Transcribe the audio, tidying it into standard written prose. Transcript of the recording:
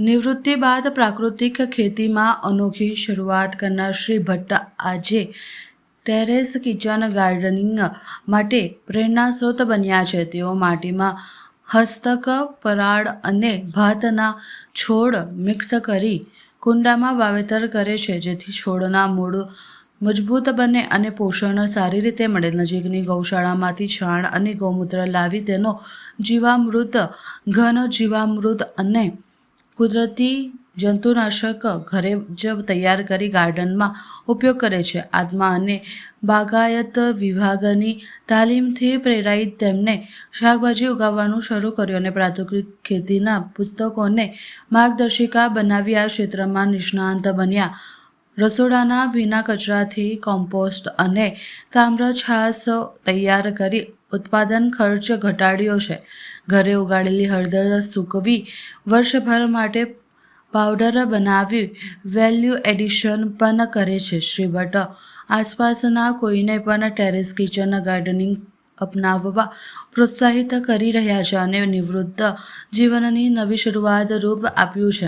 નિવૃત્તિ બાદ પ્રાકૃતિક ખેતીમાં અનોખી શરૂઆત કરનાર શ્રી ભટ્ટ આજે ટેરેસ કિચન ગાર્ડનિંગ માટે પ્રેરણાસ્ત્રોત બન્યા છે. તેઓ માટીમાં હસ્તક, પરાળ અને ભાતના છોડ મિક્સ કરી કુંડામાં વાવેતર કરે છે, જેથી છોડના મૂળ મજબૂત બને અને પોષણ સારી રીતે મળે. નજીકની ગૌશાળામાંથી છાણ અને ગૌમૂત્ર લાવી તેનો જીવામૃત, ઘન જીવામૃત અને કુદરતી જંતુનાશક ઘરે જ તૈયાર કરી ગાર્ડનમાં ઉપયોગ કરે છે. આત્મા અને બાગાયત વિભાગની તાલીમથી પ્રેરાઈ તેમણે શાકભાજી ઉગાવવાનું શરૂ કર્યું અને પ્રાકૃતિક ખેતીના પુસ્તકોને માર્ગદર્શિકા બનાવી આ ક્ષેત્રમાં નિષ્ણાત બન્યા. રસોડાના ભીના કચરાથી કોમ્પોસ્ટ અને તામ્ર છાશ તૈયાર કરી ઉત્પાદન ખર્ચ ઘટાડ્યો છે. ઘરે ઉગાડેલી હળદર સૂકવી વર્ષભર માટે પાવડર બનાવી વેલ્યુ એડિશન પણ કરે છે. શ્રી ભટ્ટ આસપાસના કોઈને પણ ટેરેસ કિચન ગાર્ડનિંગ અપનાવવા પ્રોત્સાહિત કરી રહ્યા છે અને નિવૃત્ત જીવનની નવી શરૂઆત રૂપ આપ્યું છે.